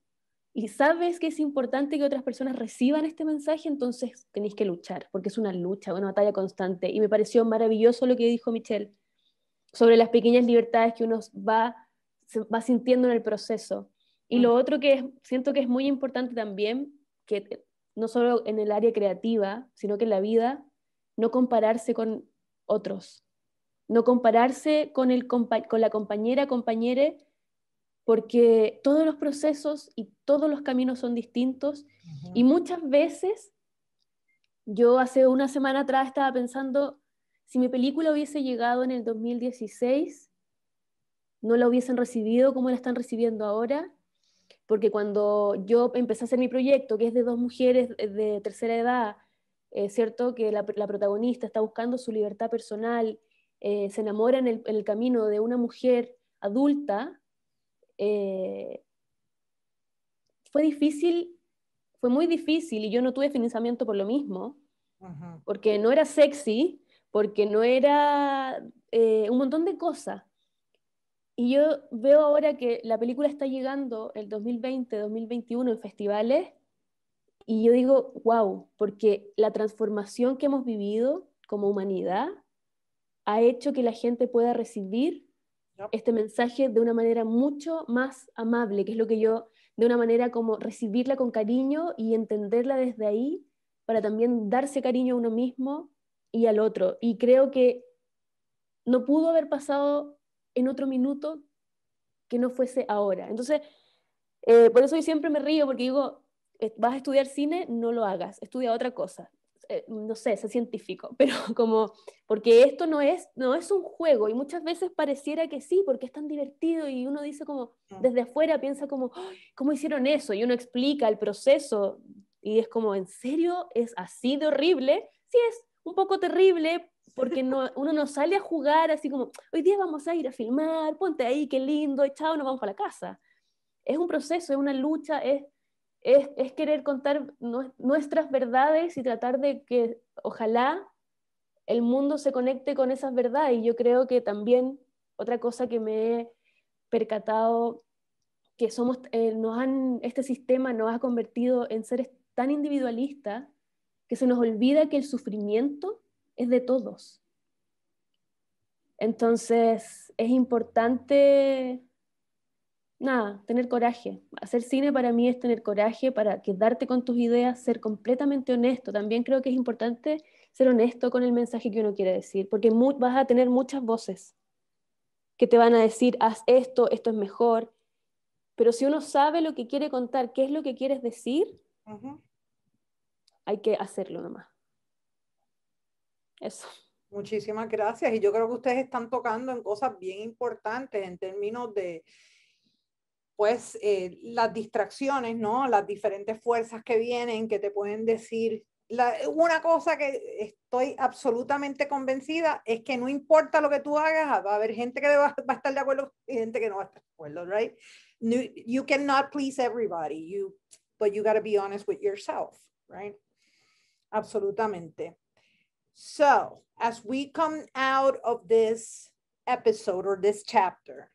y sabes que es importante que otras personas reciban este mensaje, entonces tenéis que luchar, porque es una lucha, una batalla constante. Y me pareció maravilloso lo que dijo Michelle sobre las pequeñas libertades que uno se va sintiendo en el proceso. Y lo otro siento que es muy importante también, que no solo en el área creativa, sino que en la vida, no compararse con otros, no compararse con la compañere, porque todos los procesos y todos los caminos son distintos. Y muchas veces, yo hace una semana atrás estaba pensando, si mi película hubiese llegado en el 2016, no la hubiesen recibido como la están recibiendo ahora, porque cuando yo empecé a hacer mi proyecto, que es de dos mujeres de tercera edad, ¿cierto? Que la protagonista está buscando su libertad personal, se enamora en el camino de una mujer adulta, fue difícil, fue muy difícil y yo no tuve financiamiento por lo mismo, porque no era sexy, porque no era un montón de cosas. Y yo veo ahora que la película está llegando el 2020, 2021 en festivales y yo digo, wow, porque la transformación que hemos vivido como humanidad ha hecho que la gente pueda recibir este mensaje de una manera mucho más amable, que es lo que yo, de una manera como recibirla con cariño y entenderla desde ahí para también darse cariño a uno mismo y al otro. Y creo que no pudo haber pasado en otro minuto que no fuese ahora. Entonces, por eso yo siempre me río, porque digo, vas a estudiar cine, no lo hagas, estudia otra cosa. No sé, sé científico, pero como, porque esto no es un juego, y muchas veces pareciera que sí, porque es tan divertido, y uno dice como, desde afuera piensa como, ¿cómo hicieron eso? Y uno explica el proceso, y es como, ¿en serio es así de horrible? Sí, es un poco terrible, porque uno no sale a jugar así como, hoy día vamos a ir a filmar, ponte ahí, qué lindo, y chao, nos vamos para la casa. Es un proceso, es una lucha, es es querer contar nuestras verdades y tratar de que ojalá el mundo se conecte con esas verdades. Y yo creo que también otra cosa que me he percatado, que este sistema nos ha convertido en seres tan individualistas que se nos olvida que el sufrimiento es de todos. Entonces es importante, nada, tener coraje. Hacer cine para mí es tener coraje para quedarte con tus ideas, ser completamente honesto. También creo que es importante ser honesto con el mensaje que uno quiere decir, porque vas a tener muchas voces que te van a decir, haz esto, esto es mejor. Pero si uno sabe lo que quiere contar, qué es lo que quieres decir, hay que hacerlo nomás. Eso. Muchísimas gracias. Y yo creo que ustedes están tocando en cosas bien importantes en términos de, pues, las distracciones, ¿no? Las diferentes fuerzas que vienen, que te pueden decir. Una cosa que estoy absolutamente convencida es que no importa lo que tú hagas, va a haber gente que va a estar de acuerdo y gente que no va a estar de acuerdo, right? You cannot please everybody, but you got to be honest with yourself, right? Absolutamente. So, as we come out of this episode or this chapter,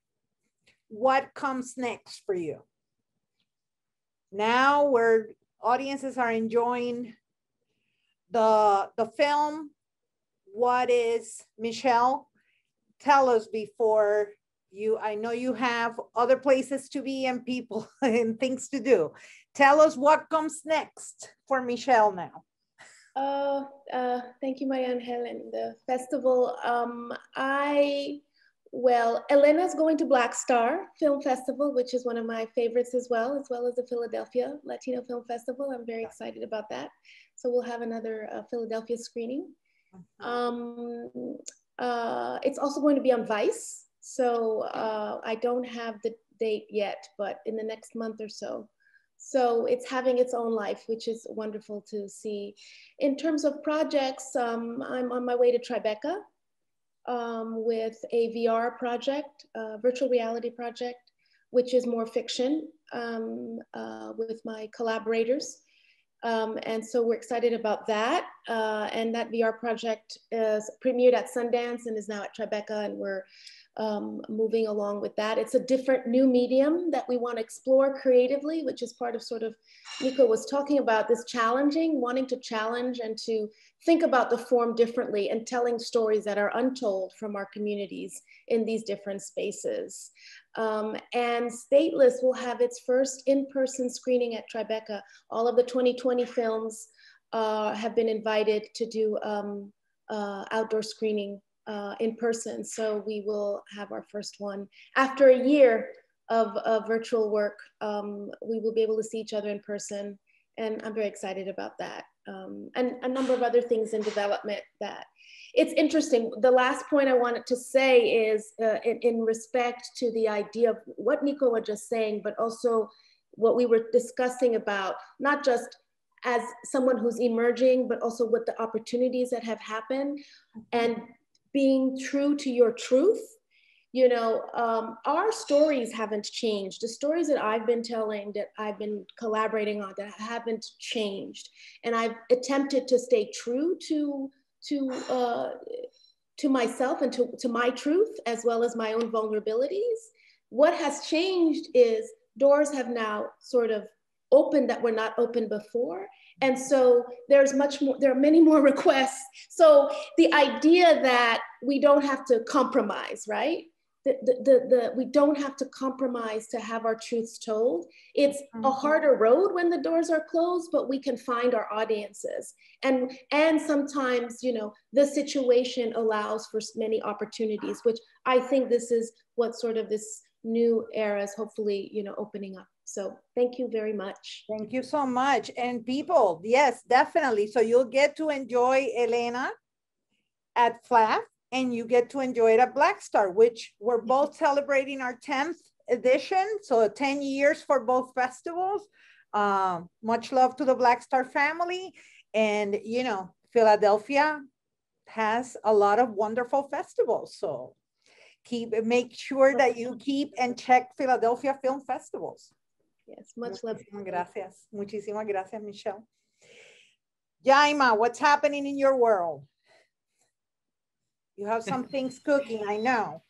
what comes next for you? Now where audiences are enjoying the film, what is, Michelle, tell us before you, I know you have other places to be and people and things to do. Tell us what comes next for Michelle now. Thank you, Maria Helen. The festival, well, Elena's going to Black Star Film Festival, which is one of my favorites as well as the Philadelphia Latino Film Festival. I'm very excited about that. So we'll have another Philadelphia screening. It's also going to be on Vice. So I don't have the date yet, but in the next month or so. So it's having its own life, which is wonderful to see. In terms of projects, I'm on my way to Tribeca with a VR project, virtual reality project, which is more fiction with my collaborators. And so we're excited about that. And that VR project is premiered at Sundance and is now at Tribeca, and we're moving along with that. It's a different new medium that we want to explore creatively, which is part of sort of, Nico was talking about this wanting to challenge and to think about the form differently and telling stories that are untold from our communities in these different spaces. And Stateless will have its first in-person screening at Tribeca. All of the 2020 films have been invited to do outdoor screening in person. So we will have our first one. After a year of virtual work, we will be able to see each other in person. And I'm very excited about that. And a number of other things in development that it's interesting. The last point I wanted to say is in respect to the idea of what Nico was just saying, but also what we were discussing about, not just as someone who's emerging, but also what the opportunities that have happened and being true to your truth. You know, our stories haven't changed. The stories that I've been telling, that I've been collaborating on, that haven't changed. And I've attempted to stay true to myself and to my truth, as well as my own vulnerabilities. What has changed is doors have now sort of opened that were not open before. And so there's much more, there are many more requests. So the idea that we don't have to compromise, right? We don't have to compromise to have our truths told. It's a harder road when the doors are closed, but we can find our audiences. And sometimes, you know, the situation allows for many opportunities, which I think this is what sort of this new era is hopefully, you know, opening up. So thank you very much. Thank you so much. And people, yes, definitely. So you'll get to enjoy Elena at FLAF, and you get to enjoy it at Black Star, which we're both celebrating our 10th edition. So 10 years for both festivals. Much love to the Black Star family. And, you know, Philadelphia has a lot of wonderful festivals. So make sure that you keep and check Philadelphia Film Festivals. Yes, much love. Muchísimas gracias, Michelle. Yaima, what's happening in your world? You have some things cooking, I know.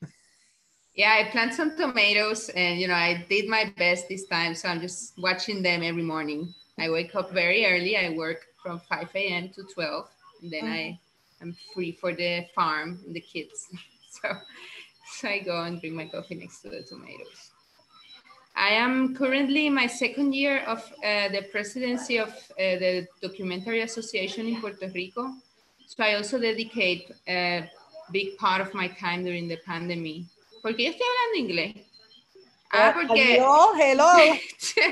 Yeah, I planted some tomatoes and, you know, I did my best this time. So I'm just watching them every morning. I wake up very early. I work from 5 a.m. to 12. And then I'm free for the farm and the kids. So I go and drink my coffee next to the tomatoes. I am currently in my second year of the presidency of the Documentary Association in Puerto Rico. So I also dedicate a big part of my time during the pandemic. ¿Por qué yo estoy hablando inglés? Porque... Adiós, hello.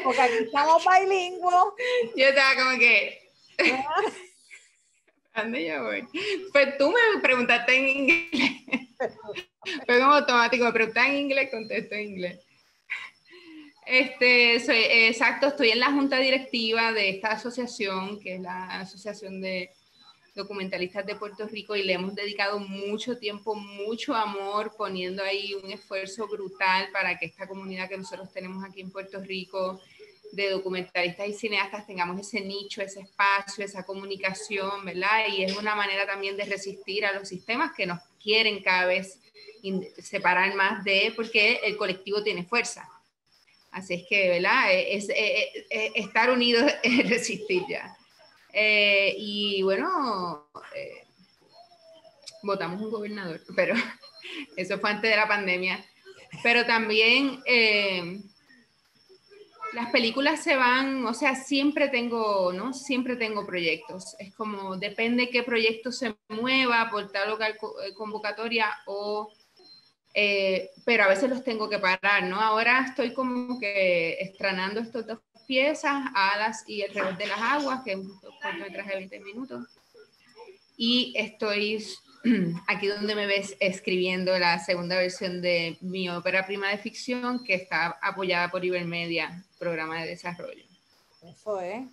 Porque aquí estamos bilingües. Yo estaba como que... ¿Dónde yo voy? Pues tú me preguntaste en inglés. Fue como automático, me preguntaste en inglés, contesto en inglés. Exacto, estoy en la junta directiva de esta asociación, que es la Asociación de Documentalistas de Puerto Rico, y le hemos dedicado mucho tiempo, mucho amor, poniendo ahí un esfuerzo brutal para que esta comunidad que nosotros tenemos aquí en Puerto Rico de documentalistas y cineastas tengamos ese nicho, ese espacio, esa comunicación, ¿verdad? Y es una manera también de resistir a los sistemas que nos quieren cada vez separar más porque el colectivo tiene fuerza. Así es que, ¿verdad? Estar unidos es resistir ya. Y bueno, votamos un gobernador, pero eso fue antes de la pandemia. Pero también las películas se van, o sea, siempre tengo proyectos. Es como, depende qué proyecto se mueva por tal o cual convocatoria pero a veces los tengo que parar, ¿no? Ahora estoy como que estrenando estas dos piezas, Alas y El Revés de las Aguas, que es un cortometraje de 20 minutos. Y estoy aquí donde me ves escribiendo la segunda versión de mi ópera prima de ficción, que está apoyada por Ibermedia, programa de desarrollo. Eso es.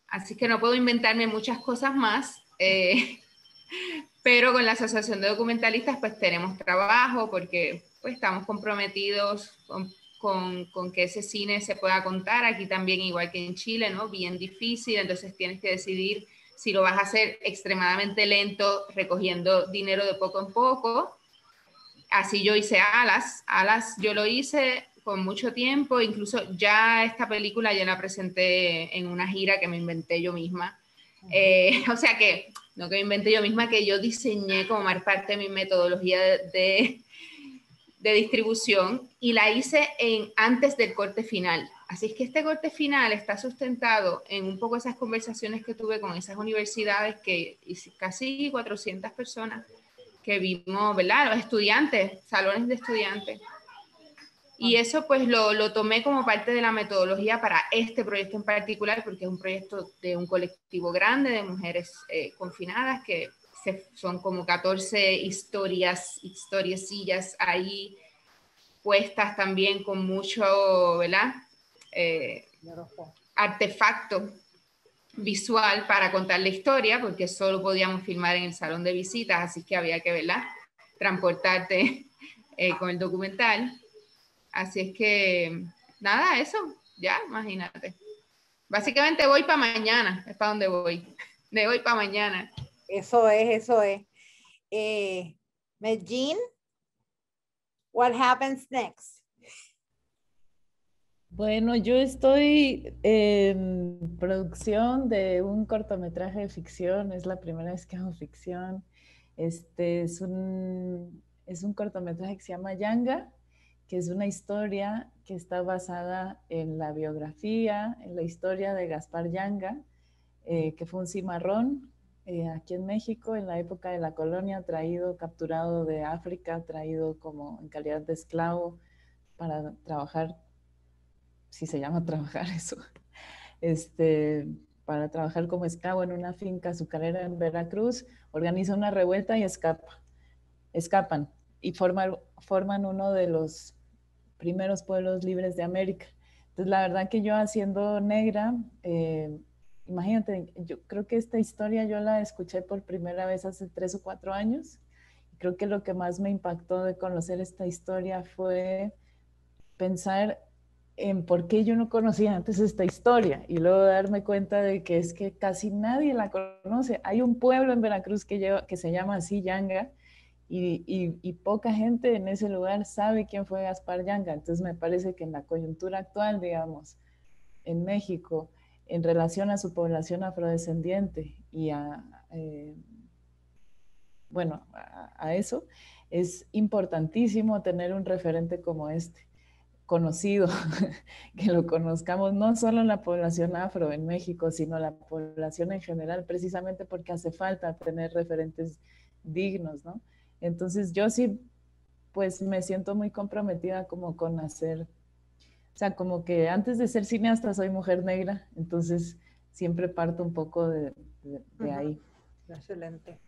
Así que no puedo inventarme muchas cosas más, pero con la Asociación de Documentalistas pues tenemos trabajo porque pues estamos comprometidos con que ese cine se pueda contar aquí también, igual que en Chile, ¿no? Bien difícil, entonces tienes que decidir si lo vas a hacer extremadamente lento, recogiendo dinero de poco en poco. Así yo hice Alas yo lo hice con mucho tiempo, incluso ya esta película ya la presenté en una gira que me inventé yo misma. O sea que, no que me inventé yo misma, que yo diseñé como parte de mi metodología de distribución, y la hice antes del corte final. Así es que este corte final está sustentado en un poco esas conversaciones que tuve con esas universidades, que casi 400 personas que vimos, ¿verdad? Los estudiantes, salones de estudiantes. Y eso pues lo tomé como parte de la metodología para este proyecto en particular, porque es un proyecto de un colectivo grande de mujeres confinadas, que son como 14 historiecillas ahí puestas también con mucho, ¿verdad? Artefacto visual para contar la historia, porque solo podíamos filmar en el salón de visitas, así que había que, ¿verdad?, transportarte con el documental. Así es que, nada, eso, ya, imagínate. Básicamente voy para mañana, es para donde voy. De hoy para mañana. Eso es. Medellín, what happens next? Bueno, yo estoy en producción de un cortometraje de ficción, es la primera vez que hago ficción. Es un cortometraje que se llama Yanga, que es una historia que está basada en la biografía, en la historia de Gaspar Yanga, que fue un cimarrón aquí en México en la época de la colonia, capturado de África, traído como en calidad de esclavo para trabajar, si se llama trabajar eso, para trabajar como esclavo en una finca azucarera en Veracruz, organiza una revuelta y escapan y forman uno de los primeros pueblos libres de América. Entonces, la verdad que yo, haciendo negra, imagínate, yo creo que esta historia yo la escuché por primera vez hace 3 o 4 años. Creo que lo que más me impactó de conocer esta historia fue pensar en por qué yo no conocía antes esta historia y luego darme cuenta de que es que casi nadie la conoce. Hay un pueblo en Veracruz que se llama así Yanga y poca gente en ese lugar sabe quién fue Gaspar Yanga. Entonces me parece que en la coyuntura actual, digamos, en México, en relación a su población afrodescendiente y bueno, a eso, es importantísimo tener un referente como este, conocido, que lo conozcamos no solo la población afro en México, sino la población en general, precisamente porque hace falta tener referentes dignos, ¿no? Entonces yo sí, pues me siento muy comprometida como con hacer, o sea, como que antes de ser cineasta soy mujer negra, entonces siempre parto un poco de ahí. Excelente.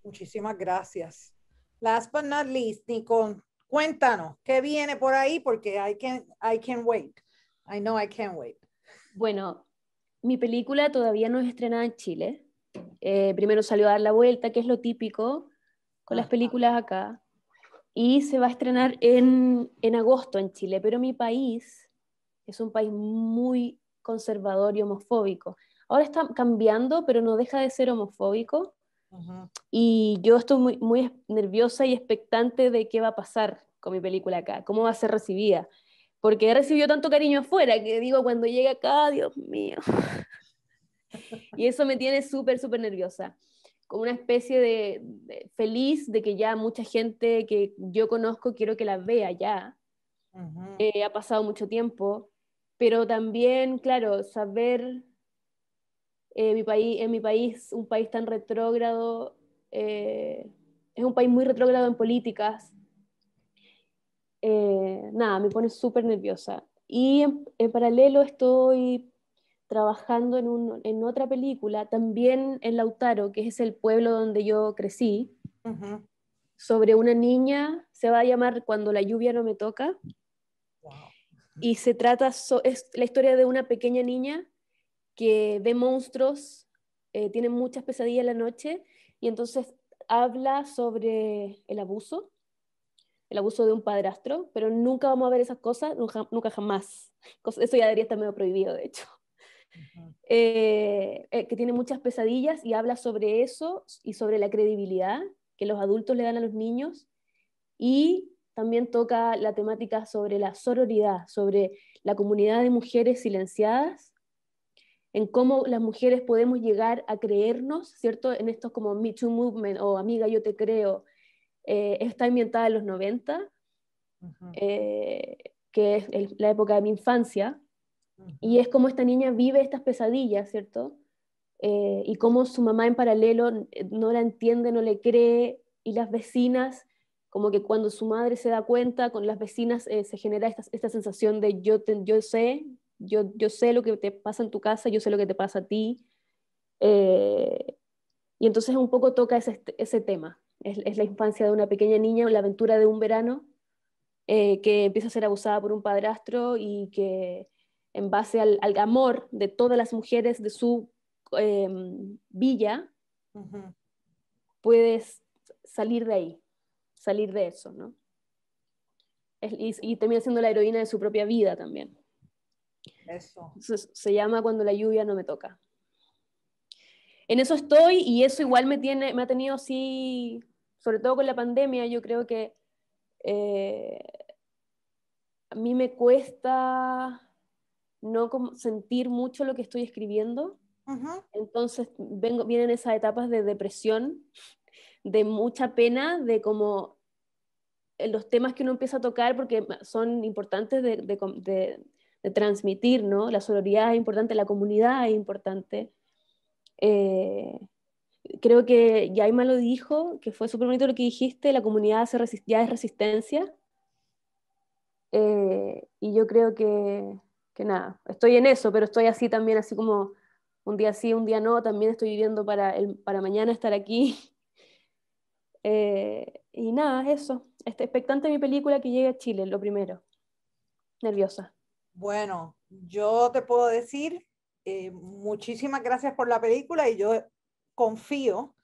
Muchísimas gracias. Last but not least, Nicole, cuéntanos, ¿qué viene por ahí? Porque I can't wait. I know I can't wait. Bueno, mi película todavía no es estrenada en Chile. Primero salió a dar la vuelta, que es lo típico con las películas acá. Y se va a estrenar en agosto en Chile, pero mi país es un país muy conservador y homofóbico. Ahora está cambiando, pero no deja de ser homofóbico. Y yo estoy muy, muy nerviosa y expectante de qué va a pasar con mi película acá, cómo va a ser recibida. Porque he recibido tanto cariño afuera que digo, cuando llegue acá, Dios mío. Y eso me tiene súper, súper nerviosa. Como una especie de feliz de que ya mucha gente que yo conozco quiero que la vea ya. Ha pasado mucho tiempo, pero también, claro, saber en mi país, un país tan retrógrado, es un país muy retrógrado en políticas. Nada, me pone súper nerviosa. Y en paralelo estoy trabajando en otra película, también en Lautaro, que es el pueblo donde yo crecí, sobre una niña, se va a llamar Cuando la lluvia no me toca. Wow. Y se trata, es la historia de una pequeña niña que ve monstruos, tiene muchas pesadillas en la noche, y entonces habla sobre el abuso de un padrastro, pero nunca vamos a ver esas cosas, nunca jamás. Eso ya debería estar medio prohibido, de hecho. Que tiene muchas pesadillas y habla sobre eso y sobre la credibilidad que los adultos le dan a los niños, y también toca la temática sobre la sororidad, sobre la comunidad de mujeres silenciadas, en cómo las mujeres podemos llegar a creernos, ¿cierto? En estos como Me Too Movement o Amiga, yo te creo, está ambientada en los 90, que es la época de mi infancia, y es como esta niña vive estas pesadillas, ¿cierto? Y cómo su mamá en paralelo no la entiende, no le cree, y las vecinas, como que cuando su madre se da cuenta, con las vecinas se genera esta sensación de yo sé lo que te pasa en tu casa, yo sé lo que te pasa a ti. Y entonces un poco toca ese tema. Es la infancia de una pequeña niña, la aventura de un verano, que empieza a ser abusada por un padrastro y que en base al amor de todas las mujeres de su villa, puedes salir de ahí, salir de eso, ¿no? Y termina siendo la heroína de su propia vida también. Eso. Entonces, se llama Cuando la lluvia no me toca. En eso estoy, y eso igual me ha tenido así, sobre todo con la pandemia, yo creo que a mí me cuesta no sentir mucho lo que estoy escribiendo. Entonces vienen esas etapas de depresión, de mucha pena, de como los temas que uno empieza a tocar, porque son importantes de transmitir, ¿no? La sororidad es importante, la comunidad es importante. Creo que Yaima lo dijo, que fue súper bonito lo que dijiste, la comunidad ya es resistencia. Y yo creo que nada, estoy en eso, pero estoy así también, así como un día sí, un día no, también estoy viviendo para mañana estar aquí. Y nada, eso. Estoy expectante de mi película que llegue a Chile, lo primero. Nerviosa. Bueno, yo te puedo decir muchísimas gracias por la película, y yo confío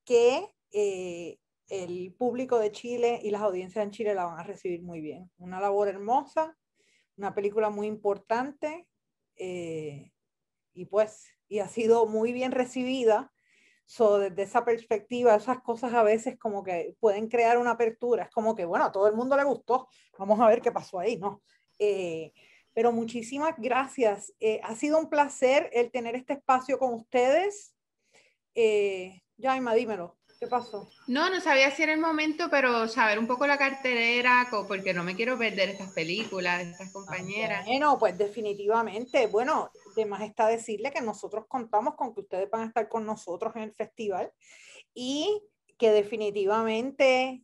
que el público de Chile y las audiencias en Chile la van a recibir muy bien. Una labor hermosa, una película muy importante y pues, y ha sido muy bien recibida. So, desde esa perspectiva, esas cosas a veces como que pueden crear una apertura. Es como que, bueno, a todo el mundo le gustó. Vamos a ver qué pasó ahí, ¿no? Pero muchísimas gracias. Ha sido un placer el tener este espacio con ustedes. Yaima, dímelo. ¿Qué pasó? No sabía si era el momento, pero saber un poco la cartelera, porque no me quiero perder estas películas, estas compañeras. Bueno, pues definitivamente, bueno, de más está decirle que nosotros contamos con que ustedes van a estar con nosotros en el festival y que definitivamente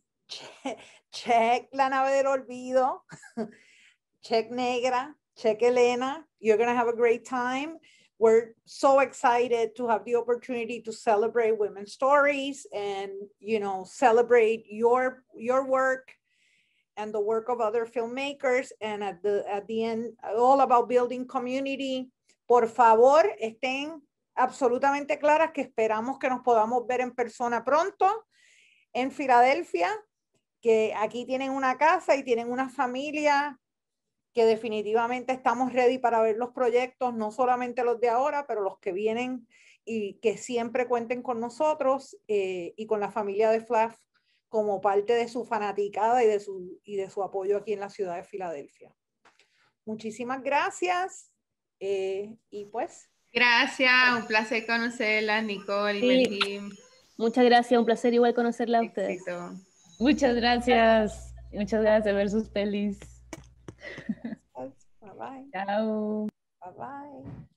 check La Nave del Olvido, check Negra, check Elena, you're going to have a great time. We're so excited to have the opportunity to celebrate women's stories and, you know, celebrate your work and the work of other filmmakers, and at the end, all about building community. Por favor, estén absolutamente claras que esperamos que nos podamos ver en persona pronto en Filadelfia, que aquí tienen una casa y tienen una familia, que definitivamente estamos ready para ver los proyectos, no solamente los de ahora, pero los que vienen, y que siempre cuenten con nosotros y con la familia de FLAF como parte de su fanaticada y de su apoyo aquí en la ciudad de Filadelfia. Muchísimas gracias. Y pues. Gracias, un placer conocerla, Nicole y Melhim. Muchas gracias, un placer igual conocerla a ustedes. Muchas gracias de ver sus pelis. Bye bye. Chao. Bye bye.